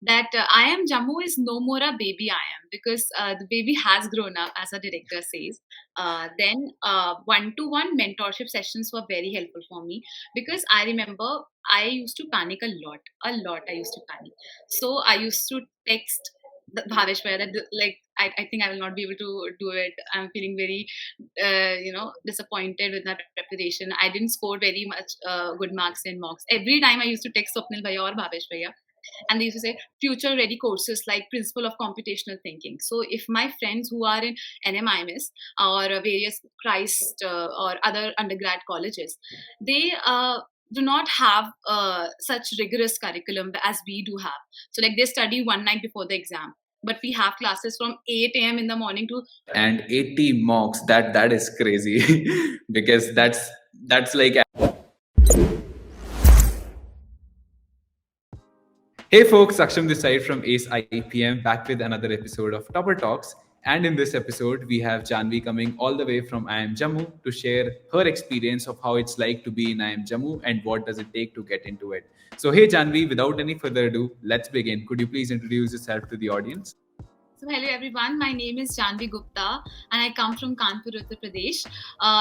that IIM Jammu is no more a baby IIM because the baby has grown up, as our director says. Then one-to-one mentorship sessions were very helpful for me because I remember I used to panic a lot. A lot I used to panic. So I used to text Bhavesh Bhaiya that like I think I will not be able to do it. I'm feeling very disappointed with my preparation. I didn't score very much good marks in mocks. Every time I used to text Swapnil Bhaiya or Bhavesh Bhaiya, and they used to say future ready courses like principle of computational thinking. So if my friends who are in NMIMS or various Christ or other undergrad colleges, they do not have such rigorous curriculum as we do have. So like they study one night before the exam, but we have classes from 8 a.m. in the morning to and 80 mocks. That is crazy because that's like. Hey folks, Aksham this side from AceIPM back with another episode of Topper Talks. And in this episode, we have Janvi coming all the way from IIM Jammu to share her experience of how it's like to be in IIM Jammu and what does it take to get into it. So hey Janvi, without any further ado, let's begin. Could you please introduce yourself to the audience? So hello everyone, my name is Janvi Gupta and I come from Kanpur, Uttar Pradesh.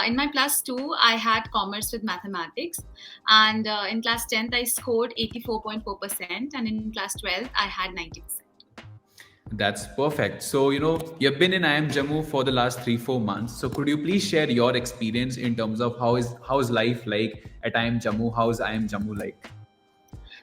In my class 2, I had commerce with mathematics, and in class 10th I scored 84.4%, and in class 12th I had 90%. That's perfect. So, you've been in IIM Jammu for the last 3-4 months. So, could you please share your experience in terms of how's life like at IIM Jammu? How's IIM Jammu like?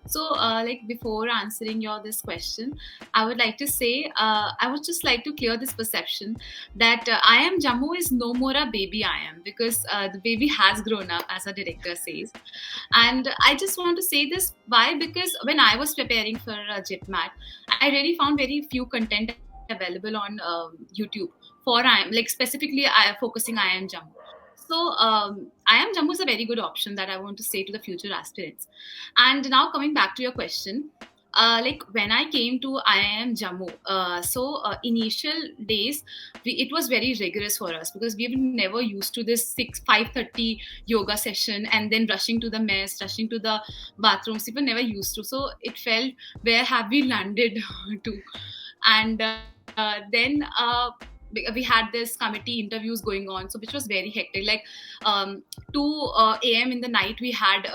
So, like before answering your this question, I would like to say I would just like to clear this perception that IIM Jammu is no more a baby IIM because the baby has grown up, as our director says. And I just want to say this why, because when I was preparing for JIPMAT, I really found very few content available on YouTube for IIM, like specifically I focusing IIM Jammu. So IIM Jammu is a very good option that I want to say to the future aspirants. And now coming back to your question, like when I came to IIM Jammu, initial days, it was very rigorous for us because we were never used to this 5:30 yoga session and then rushing to the mess, rushing to the bathrooms. We were never used to. So it felt, where have we landed to? And then we had this committee interviews going on, so which was very hectic. Like 2 a.m. in the night we had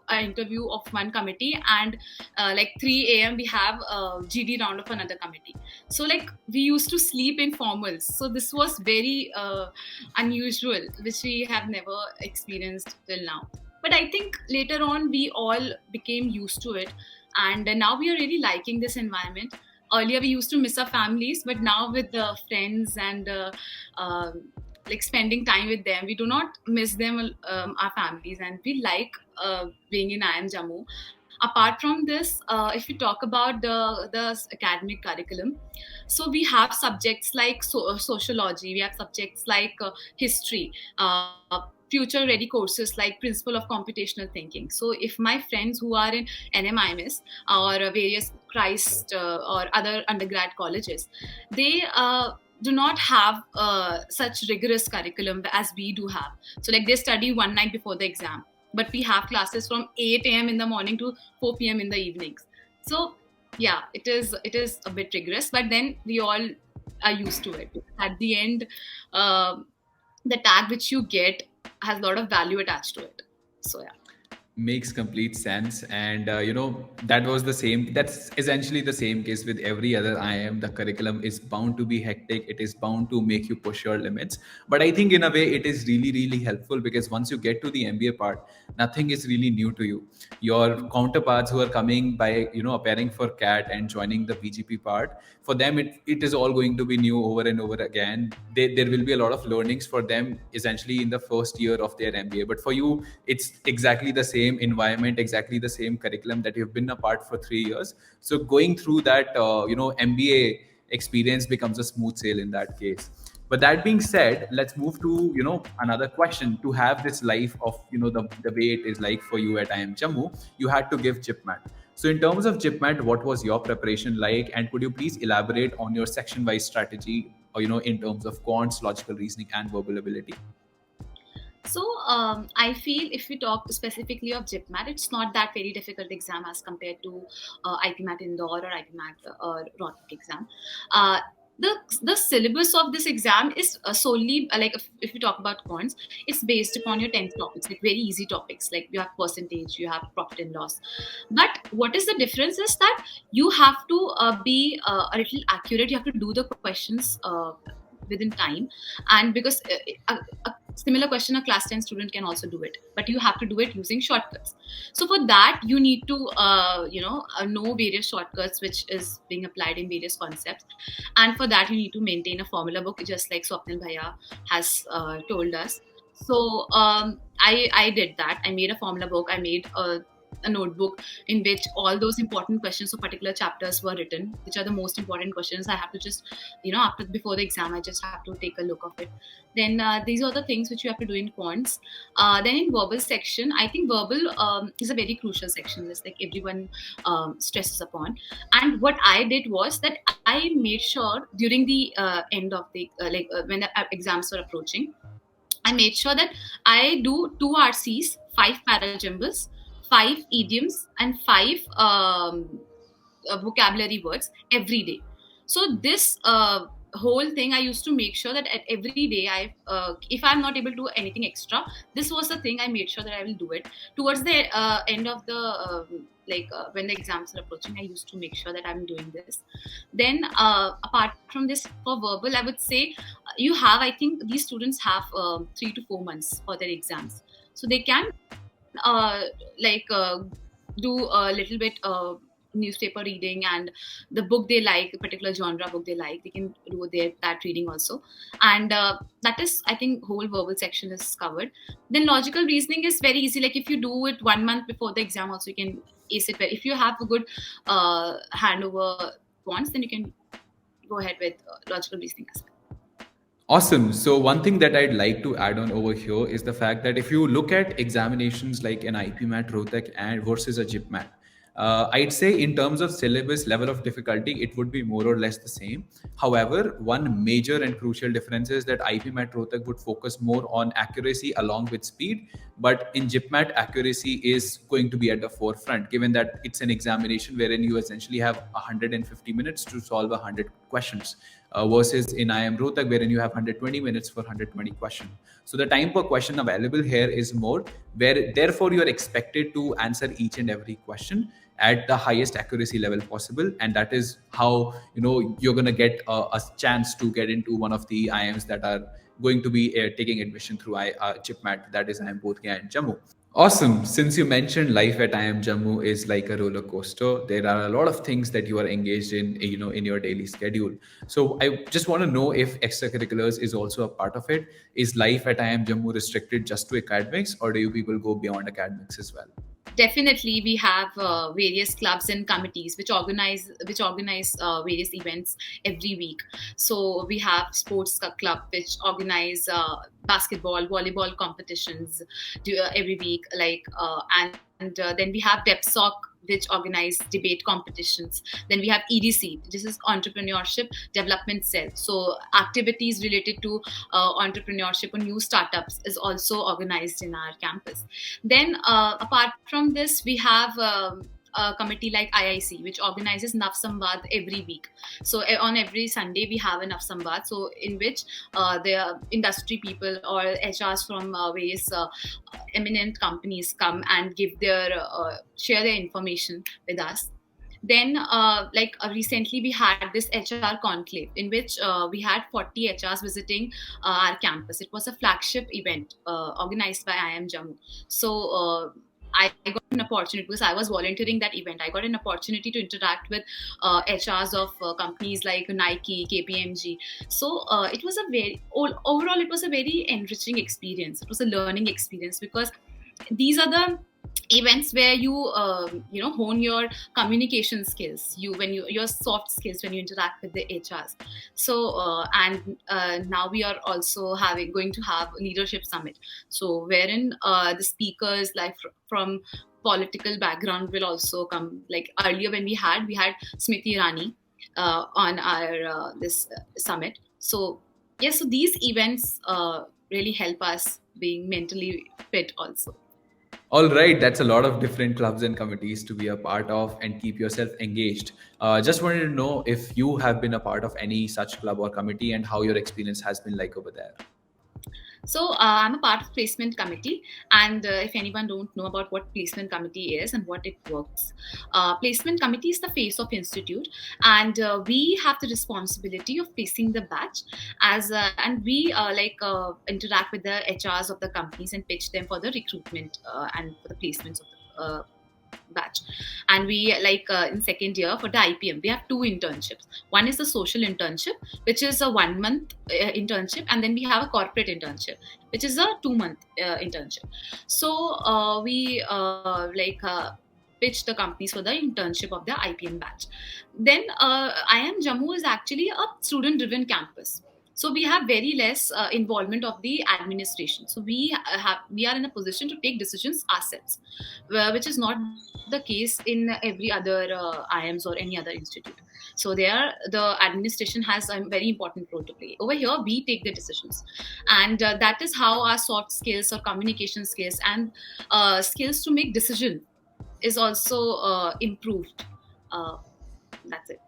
an interview of one committee, and like 3 a.m. we have a GD round of another committee. So like we used to sleep in formals, so this was very unusual, which we have never experienced till now. But I think later on we all became used to it, and now we are really liking this environment. Earlier we used to miss our families, but now with the friends and like spending time with them, we do not miss them, our families, and we like being in IIM Jammu. Apart from this, if we talk about the academic curriculum, so we have subjects like sociology, we have subjects like history, future ready courses like principle of computational thinking. So if my friends who are in NMIMS or various Christ or other undergrad colleges, they do not have such rigorous curriculum as we do have. So like they study one night before the exam, but we have classes from 8 a.m. in the morning to 4 p.m. in the evenings. So yeah, it is a bit rigorous, but then we all are used to it. At the end, the tag which you get has a lot of value attached to it. So yeah. Makes complete sense. And that was the same, that's essentially the same case with every other IIM. The curriculum is bound to be hectic, it is bound to make you push your limits, but I think in a way it is really really helpful because once you get to the MBA part, nothing is really new to you. Your counterparts who are coming by appearing for CAT and joining the BGP part, for them it is all going to be new over and over again. There will be a lot of learnings for them essentially in the first year of their MBA, but for you it's exactly the same environment, exactly the same curriculum that you've been a part for 3 years. So going through that MBA experience becomes a smooth sail in that case. But that being said, let's move to another question. To have this life of the way it is like for you at IIM Jammu, you had to give JIPMAT. So in terms of JIPMAT, what was your preparation like, and could you please elaborate on your section wise strategy, or in terms of quants, logical reasoning and verbal ability? So I feel if we talk specifically of JIPMAT, it's not that very difficult exam as compared to IPMAT Indore or IPMAT or Rohtak exam. Uh, the syllabus of this exam is solely like if you talk about points, it's based upon your 10th topics, like very easy topics, like you have percentage, you have profit and loss. But what is the difference is that you have to be a little accurate. You have to do the questions within time, and because a similar question a class 10 student can also do it, but you have to do it using shortcuts. So for that you need to know various shortcuts which is being applied in various concepts, and for that you need to maintain a formula book, just like Swapnil Bhaiya has told us. So I did that. I made a formula book. I made a notebook in which all those important questions of particular chapters were written, which are the most important questions. I have to just, after before the exam, I just have to take a look of it. Then these are the things which you have to do in quants. Then in verbal section, I think verbal is a very crucial section. It's like everyone stresses upon. And what I did was that I made sure during the end of the when the exams were approaching, I made sure that I do 2 RCs, 5 parajumbles, 5 idioms, and 5 vocabulary words every day. So this whole thing, I used to make sure that at every day, if I'm not able to do anything extra, this was the thing I made sure that I will do it towards the end of the when the exams are approaching. I used to make sure that I'm doing this. Then apart from this, for verbal, I would say I think these students have 3 to 4 months for their exams, so they can uh, like uh, do a little bit newspaper reading, and the book they like, a particular genre book they like, they can do that reading also. And that is, I think, whole verbal section is covered. Then logical reasoning is very easy. Like if you do it 1 month before the exam also, you can ace it well. If you have a good handover once, then you can go ahead with logical reasoning as well. Awesome. So one thing that I'd like to add on over here is the fact that if you look at examinations like an IPMAT Rohtak and versus a JIPMAT, I'd say in terms of syllabus level of difficulty, it would be more or less the same. However, one major and crucial difference is that IPMAT Rohtak would focus more on accuracy along with speed, but in JIPMAT, accuracy is going to be at the forefront, given that it's an examination wherein you essentially have 150 minutes to solve 100 questions. Versus in IIM Rohtak, wherein you have 120 minutes for 120 questions. So the time per question available here is more, where therefore you are expected to answer each and every question at the highest accuracy level possible, and that is how you're going to get a chance to get into one of the IIMs that are going to be taking admission through JIPMAT, that is IIM Bodh and Jammu. Awesome. Since you mentioned life at IIM Jammu is like a roller coaster, there are a lot of things that you are engaged in, in your daily schedule. So I just want to know if extracurriculars is also a part of it. Is life at IIM Jammu restricted just to academics, or do you people go beyond academics as well? Definitely, we have various clubs and committees which organize various events every week. So we have sports club which organize basketball, volleyball competitions every week, and then we have DepSoc, which organize debate competitions. Then we have EDC, this is Entrepreneurship Development Cell. So activities related to entrepreneurship or new startups is also organized in our campus. Then apart from this, we have a committee like IIC, which organizes Nav Samvad every week. So on every Sunday we have a Nav Samvad, so in which the industry people or HRs from various eminent companies come and give their share their information with us. Then recently we had this HR conclave in which we had 40 HRs visiting our campus. It was a flagship event organized by IIM Jammu. So I got an opportunity, because I was volunteering that event, I got an opportunity to interact with HRs of companies like Nike, KPMG. So it was overall it was a very enriching experience. It was a learning experience, because these are the events where you hone your communication skills, your soft skills when you interact with the HRs. So and now we are also going to have a leadership summit, so wherein the speakers like from political background will also come. Like earlier when we had Smriti Irani on our this summit. So yes, so these events really help us being mentally fit also. All right, that's a lot of different clubs and committees to be a part of and keep yourself engaged. Just wanted to know if you have been a part of any such club or committee and how your experience has been like over there. So I'm a part of placement committee, and if anyone don't know about what placement committee is and what it works, placement committee is the face of institute, and we have the responsibility of placing the batch and we interact with the HRs of the companies and pitch them for the recruitment and for the placements of the batch. And we in second year for the IPM we have two internships. One is the social internship, which is a 1 month internship, and then we have a corporate internship, which is a 2 month internship. So we pitch the companies for the internship of the IPM batch. Then IIM Jammu is actually a student driven campus, so we have very less involvement of the administration. So we are in a position to take decisions ourselves, which is not the case in every other IIMs or any other institute. So there, the administration has a very important role to play. Over here, we take the decisions, and that is how our soft skills or communication skills and skills to make decision is also improved. Uh, that's it.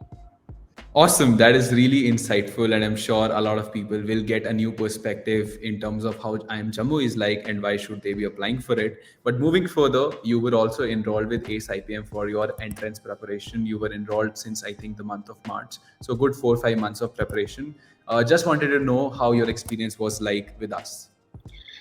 Awesome. That is really insightful. And I'm sure a lot of people will get a new perspective in terms of how IIM Jammu is like and why should they be applying for it. But moving further, you were also enrolled with AceIPM for your entrance preparation. You were enrolled since I think the month of March. So good 4 or 5 months of preparation. Just wanted to know how your experience was like with us.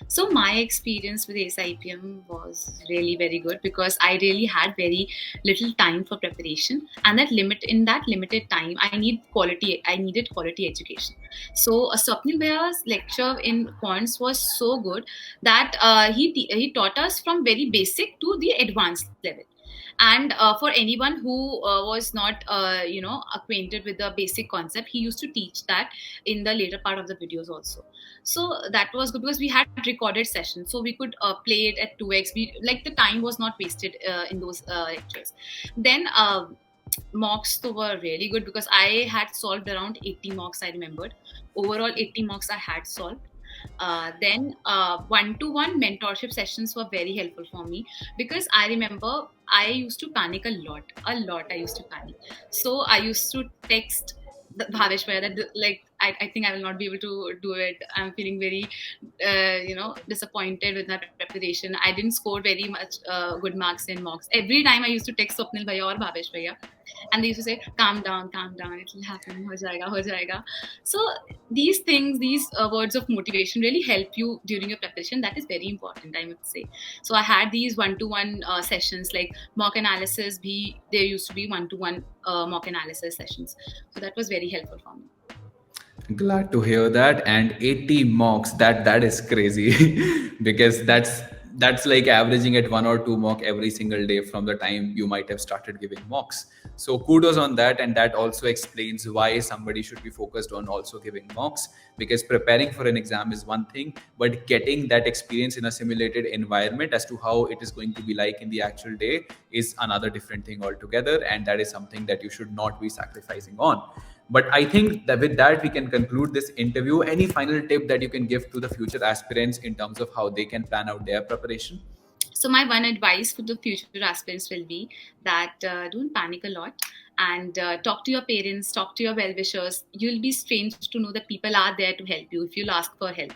So my experience with AceIPM was really very good because I really had very little time for preparation, and that limited time, I needed quality education. So Swapnil Bhaiya's lecture in quants was so good that he taught us from very basic to the advanced level. And for anyone who was not acquainted with the basic concept, he used to teach that in the later part of the videos also. So that was good because we had recorded sessions, so we could play it at 2x. The time was not wasted in those lectures. Then mocks were really good because I had solved around 80 mocks. I remembered overall 80 mocks I had solved. Then one-to-one mentorship sessions were very helpful for me because I remember I used to panic a lot. I used to panic. So I used to text Bhavesh Bhaiya that I think I will not be able to do it. I'm feeling very disappointed with my preparation. I didn't score very much good marks in mocks. Every time I used to text Swapnil Bhaiya or Bhavesh Bhaiya, and they used to say, calm down, it will happen, ho jayega. So these things, these words of motivation really help you during your preparation. That is very important, I must say. So I had these one-to-one sessions, like mock analysis. There used to be one-to-one mock analysis sessions. So that was very helpful for me. Glad to hear that. And 80 mocks, that is crazy because that's like averaging at 1 or 2 mock every single day from the time you might have started giving mocks. So kudos on that. And that also explains why somebody should be focused on also giving mocks, because preparing for an exam is one thing, but getting that experience in a simulated environment as to how it is going to be like in the actual day is another different thing altogether. And that is something that you should not be sacrificing on. But I think that with that, we can conclude this interview. Any final tip that you can give to the future aspirants in terms of how they can plan out their preparation? So my one advice for the future aspirants will be that don't panic a lot, and talk to your parents, talk to your well-wishers. You'll be strange to know that people are there to help you if you'll ask for help.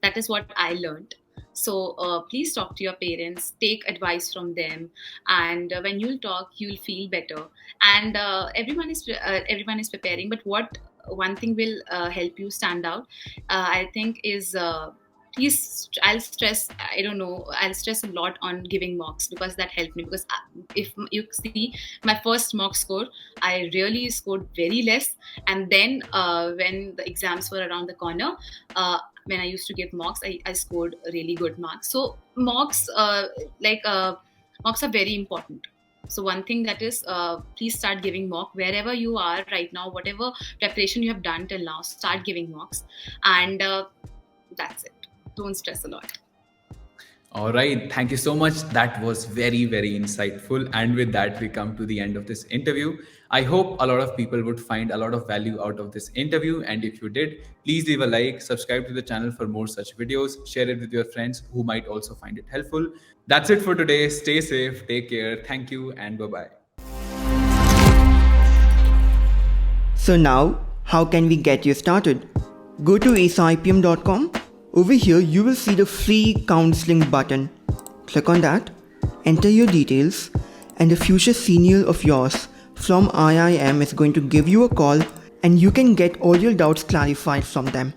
That is what I learned. So please talk to your parents, take advice from them, and when you'll talk, you'll feel better. And everyone is preparing, but what one thing will help you stand out, I think, is please, I'll stress a lot on giving mocks because that helped me. Because if you see my first mock score, I really scored very less. And then when the exams were around the corner, when I used to give mocks, I scored really good marks. So mocks mocks are very important. So one thing that is, please start giving mock wherever you are right now. Whatever preparation you have done till now, start giving mocks. And that's it. Don't stress a lot. All right. Thank you so much. That was very, very insightful. And with that, we come to the end of this interview. I hope a lot of people would find a lot of value out of this interview. And if you did, please leave a like, subscribe to the channel for more such videos, share it with your friends who might also find it helpful. That's it for today. Stay safe, take care. Thank you, and bye bye. So now, how can we get you started? Go to AceIPM.com. Over here, you will see the free counseling button. Click on that, enter your details, and a future senior of yours from IIM is going to give you a call, and you can get all your doubts clarified from them.